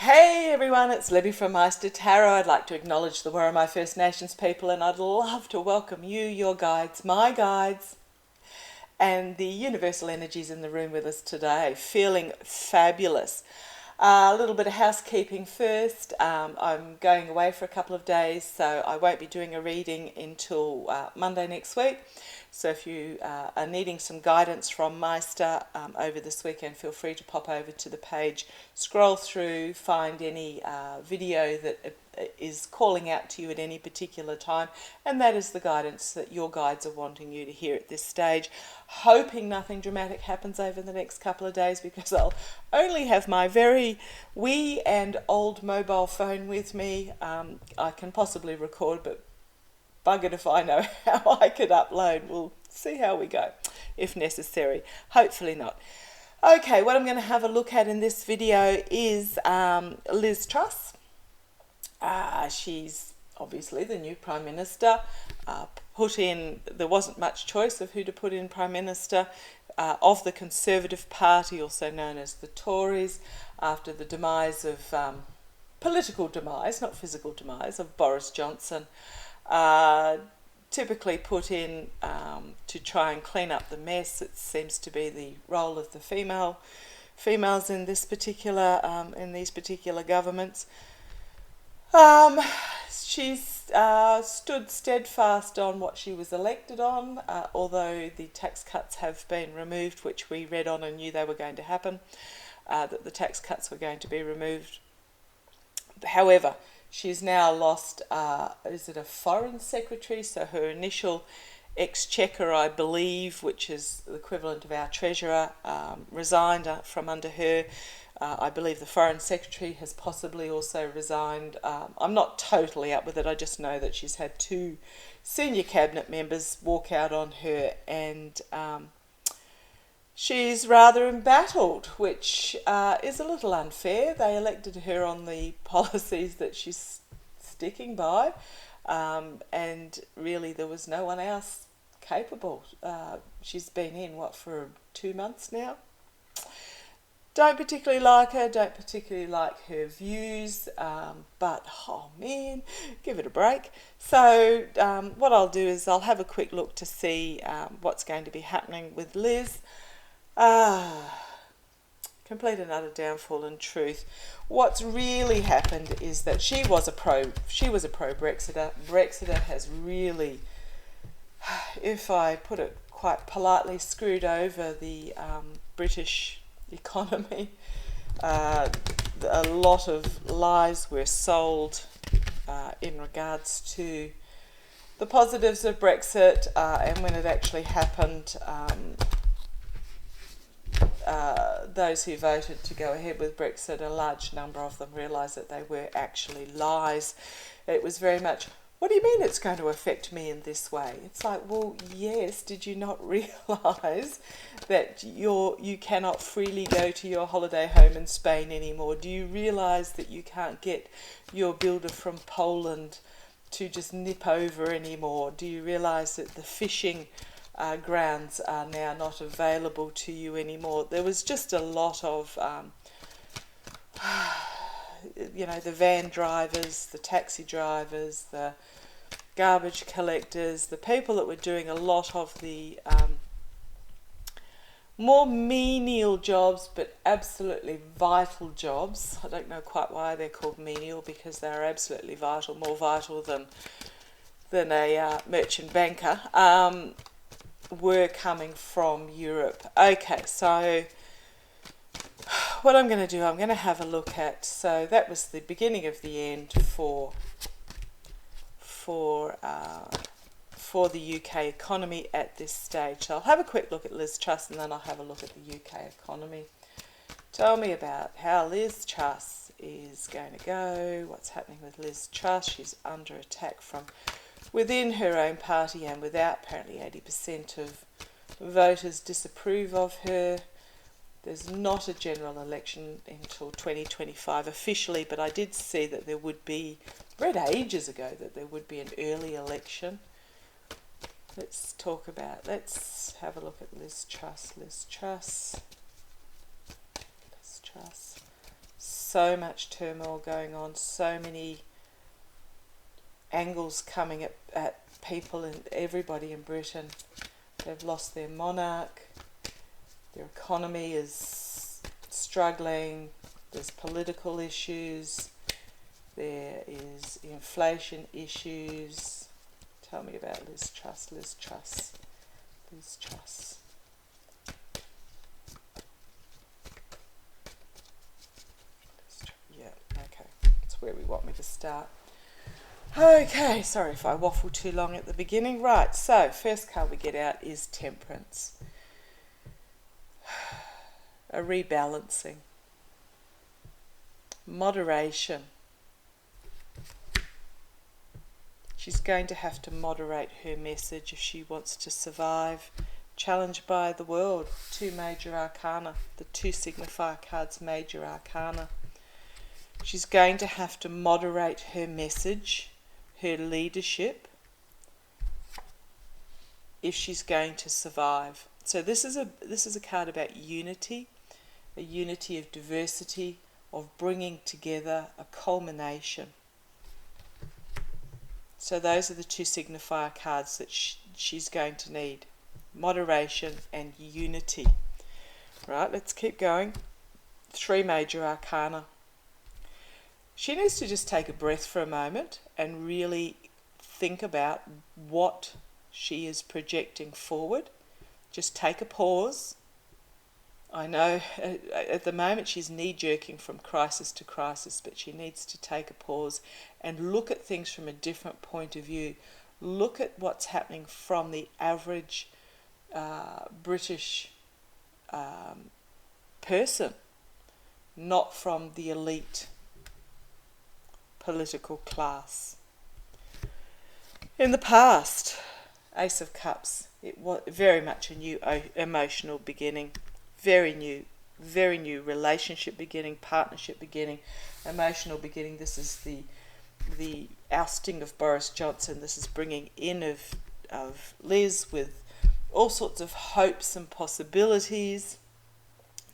Hey everyone, it's Libby from Meister Tarot. I'd like to acknowledge the Worimi First Nations people, and I'd love to welcome you, your guides, my guides, and the universal energies in the room with us today. Feeling fabulous. A little bit of housekeeping first. I'm going away for a couple of days, so I won't be doing a reading until Monday next week. So if you are needing some guidance from Meister over this weekend, feel free to pop over to the page, scroll through, find any video that is calling out to you at any particular time, and that is the guidance that your guides are wanting you to hear at this stage. Hoping nothing dramatic happens over the next couple of days, because I'll only have my very wee and old mobile phone with me. I can possibly record, but buggered if I know how I could upload. We'll see how we go, if necessary. Hopefully not. Okay, what I'm going to have a look at in this video is Ms Truss. She's obviously the new Prime Minister. There wasn't much choice of who to put in Prime Minister of the Conservative Party, also known as the Tories, after the demise of, political demise, not physical demise, of Boris Johnson. Typically put in to try and clean up the mess. It seems to be the role of the females in this particular in these particular governments. She's stood steadfast on what she was elected on, although the tax cuts have been removed, which we read on and knew they were going to happen, that the tax cuts were going to be removed. However, she's now lost, is it a foreign secretary? So her initial exchequer, I believe, which is the equivalent of our treasurer, resigned from under her. I believe the foreign secretary has possibly also resigned. I'm not totally up with it. I just know that she's had two senior cabinet members walk out on her, and she's rather embattled, which is a little unfair. They elected her on the policies that she's sticking by, and really there was no one else capable. She's been in, for 2 months now. Don't particularly like her, don't particularly like her views, but, oh man, give it a break. So what I'll do is I'll have a quick look to see what's going to be happening with Liz. Complete and utter downfall in truth. What's really happened is that she was a pro-Brexiter. Brexiter has really, if I put it quite politely, screwed over the British economy. A lot of lies were sold in regards to the positives of Brexit, and when it actually happened, those who voted to go ahead with Brexit, a large number of them realised that they were actually lies. It was very much, what do you mean it's going to affect me in this way? It's like, well, yes, did you not realise that you cannot freely go to your holiday home in Spain anymore? Do you realise that you can't get your builder from Poland to just nip over anymore? Do you realise that the fishing grounds are now not available to you anymore? There was just a lot of, the van drivers, the taxi drivers, the garbage collectors, the people that were doing a lot of the more menial jobs, but absolutely vital jobs. I don't know quite why they're called menial, because they're absolutely vital, more vital than a merchant banker. Were coming from Europe. Okay, so what I'm going to do, I'm going to have a look at, so that was the beginning of the end for the UK economy at this stage. So I'll have a quick look at Ms Truss, and then I'll have a look at the UK economy. Tell me about how Ms Truss is going to go, what's happening with Ms Truss. She's under attack from within her own party and without. Apparently 80% of voters disapprove of her. There's not a general election until 2025 officially, but I did see that there would be, read ages ago that there would be an early election. Let's have a look at Ms Truss. so much turmoil going on, so many angles coming at people and everybody in Britain. They've lost their monarch, their economy is struggling, there's political issues, there is inflation issues. Tell me about Ms Truss, Ms Truss, Ms Truss. Yeah, okay, that's where we want me to start. Okay, sorry if I waffle too long at the beginning. Right, so first card we get out is Temperance. A rebalancing. Moderation. She's going to have to moderate her message if she wants to survive. Challenged by the world. 2 major arcana. The 2 signifier cards, major arcana. She's going to have to moderate her message, her leadership, if she's going to survive. So this is a card about unity, a unity of diversity, of bringing together a culmination. So those are the 2 signifier cards that she's going to need. Moderation and unity. Right, let's keep going. 3 major arcana. She needs to just take a breath for a moment and really think about what she is projecting forward. Just take a pause. I know at the moment she's knee-jerking from crisis to crisis, but she needs to take a pause and look at things from a different point of view. Look at what's happening from the average British person, not from the elite political class. In the past, Ace of Cups, it was very much a new emotional beginning, very new relationship beginning, partnership beginning, emotional beginning. This is the ousting of Boris Johnson. This is bringing in of Liz with all sorts of hopes and possibilities,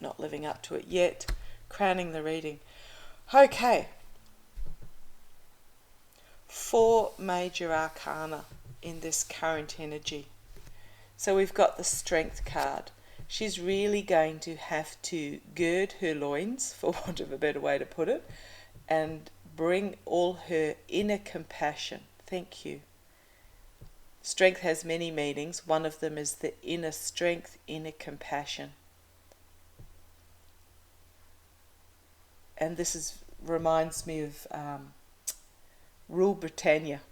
not living up to it yet, crowning the reading. Okay. 4 major arcana in this current energy. So we've got the Strength card. She's really going to have to gird her loins, for want of a better way to put it, and bring all her inner compassion. Thank you. Strength has many meanings. One of them is the inner strength, inner compassion. And this reminds me of Rule Britannia.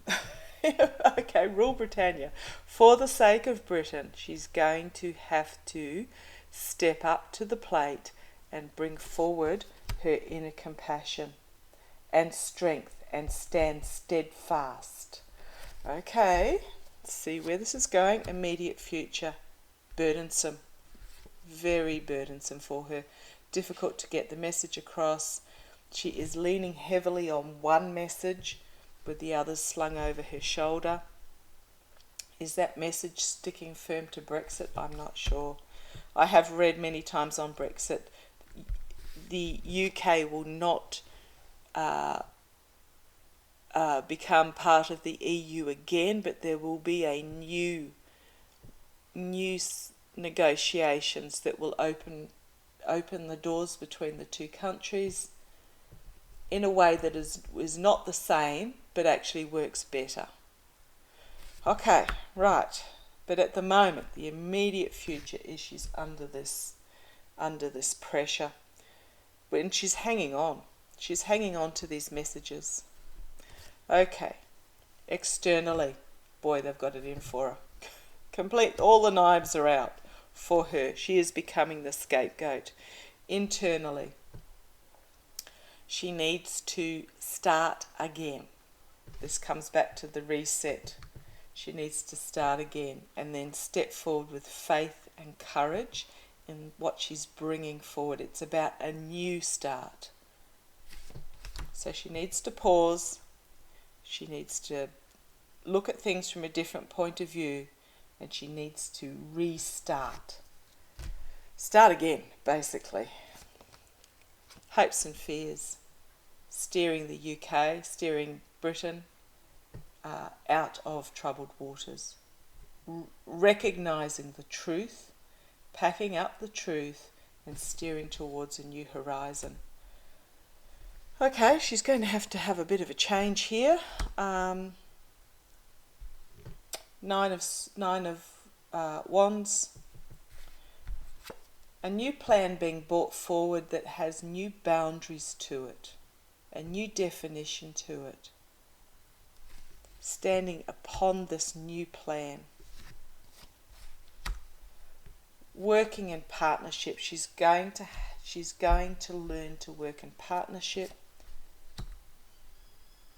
Okay, Rule Britannia. For the sake of Britain, she's going to have to step up to the plate and bring forward her inner compassion and strength and stand steadfast. Okay, let's see where this is going. Immediate future. Burdensome. Very burdensome for her. Difficult to get the message across. She is leaning heavily on one message with the others slung over her shoulder. Is that message sticking firm to Brexit? I'm not sure. I have read many times on Brexit. The UK will not become part of the EU again, but there will be a new negotiations that will open the doors between the 2 countries in a way that is not the same, but actually works better. Okay, right. But at the moment, the immediate future is she's under this pressure. And she's hanging on. She's hanging on to these messages. Okay. Externally, boy, they've got it in for her. Complete, all the knives are out for her. She is becoming the scapegoat. Internally, she needs to start again. This comes back to the reset. She needs to start again and then step forward with faith and courage in what she's bringing forward. It's about a new start. So she needs to pause. She needs to look at things from a different point of view, and she needs to restart. Start again, basically. hopes and fears, steering the UK, steering Britain out of troubled waters, recognising the truth, packing up the truth and steering towards a new horizon. Okay, she's going to have a bit of a change here. Nine of Wands. A new plan being brought forward that has new boundaries to it, a new definition to it. Standing upon this new plan. Working in partnership. She's going to learn to work in partnership,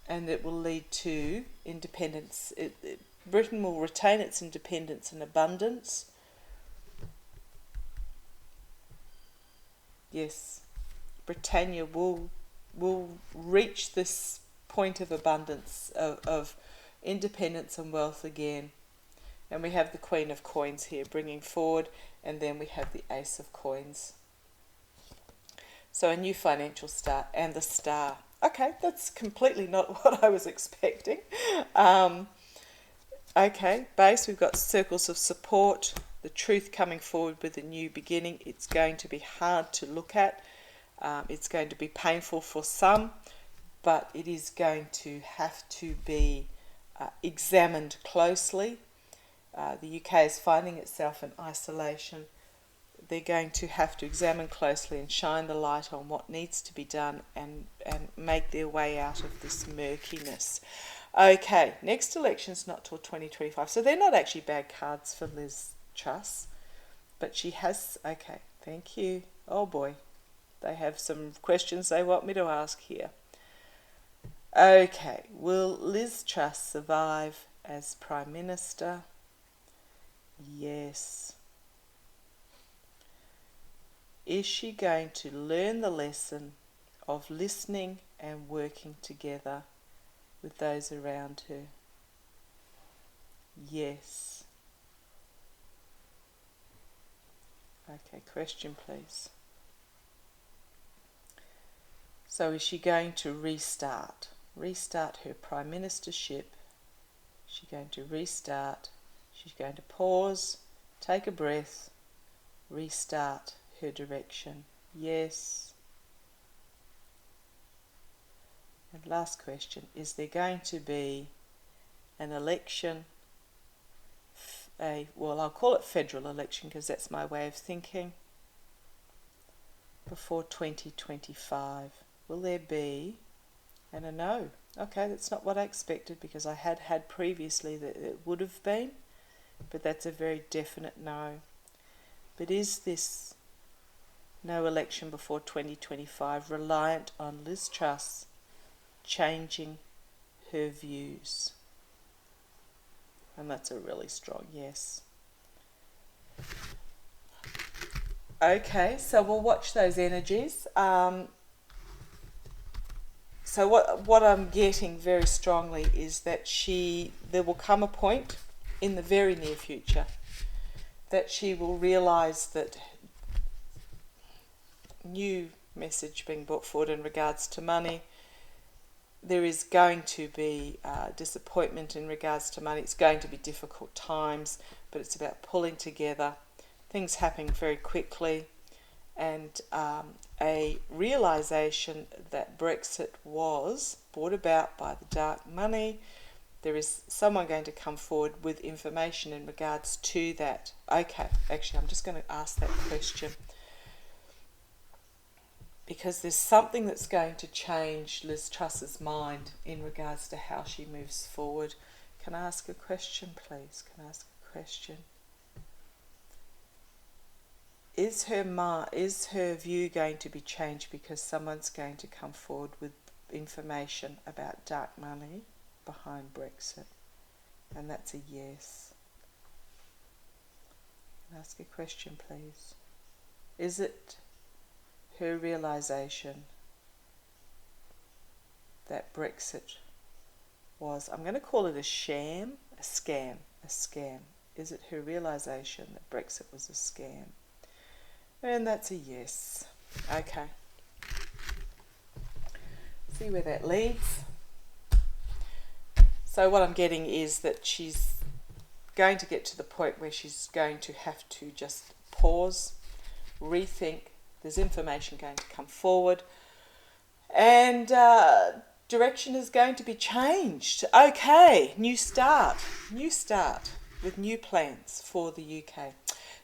and it will lead to independence. Britain will retain its independence and abundance. Yes, Britannia will reach this point of abundance, of independence and wealth again. And we have the Queen of Coins here bringing forward, and then we have the Ace of Coins. So a new financial start and the Star. Okay, that's completely not what I was expecting. Okay, base, we've got circles of support, the truth coming forward with a new beginning. It's going to be hard to look at. It's going to be painful for some, but it is going to have to be examined closely. The UK is finding itself in isolation. They're going to have to examine closely and shine the light on what needs to be done and make their way out of this murkiness. Okay, next election's not till 2025, so they're not actually bad cards for Ms Truss, but she has, okay, thank you. Oh boy, they have some questions they want me to ask here. Okay, will Liz Truss survive as Prime Minister? Yes. Is she going to learn the lesson of listening and working together with those around her? Yes. Okay, question please. So is she going to restart her Prime Ministership? Is she going to restart? She's going to pause, take a breath, restart her direction. Yes. And last question, is there going to be an election, well, I'll call it federal election because that's my way of thinking, before 2025? Will there be? And a no. Okay, that's not what I expected because I had previously that it would have been, but that's a very definite no. But is this no election before 2025 reliant on Liz Truss changing her views? And that's a really strong yes. Okay, so we'll watch those energies. So what I'm getting very strongly is that there will come a point in the very near future that she will realise that new message being brought forward in regards to money. There is going to be disappointment in regards to money. It's going to be difficult times, but it's about pulling together, things happening very quickly, and a realisation that Brexit was brought about by the dark money. There is someone going to come forward with information in regards to that. Okay, actually I'm just going to ask that question, because there's something that's going to change Liz Truss's mind in regards to how she moves forward. Can I ask a question, please? Can I ask a question? Is her view going to be changed because someone's going to come forward with information about dark money behind Brexit? And that's a yes. Can I ask a question, please? Is it her realisation that Brexit was, I'm going to call it a sham, a scam. Is it her realisation that Brexit was a scam? And that's a yes. Okay. See where that leads. So what I'm getting is that she's going to get to the point where she's going to have to just pause, rethink. There's information going to come forward, and direction is going to be changed. Okay, new start with new plans for the UK.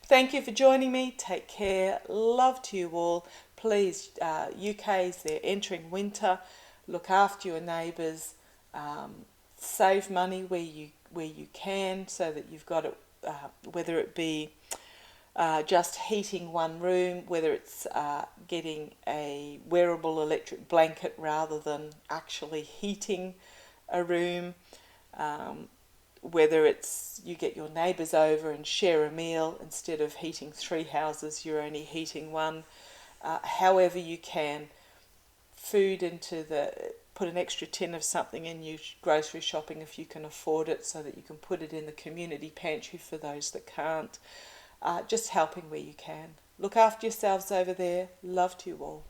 Thank you for joining me. Take care. Love to you all. Please, UK's, they're entering winter. Look after your neighbours. Save money where you can, so that you've got it, whether it be just heating one room, whether it's getting a wearable electric blanket rather than actually heating a room, whether it's you get your neighbours over and share a meal, instead of heating 3 houses you're only heating one. However you can, put an extra tin of something in your grocery shopping if you can afford it, so that you can put it in the community pantry for those that can't. Just helping where you can. Look after yourselves over there. Love to you all.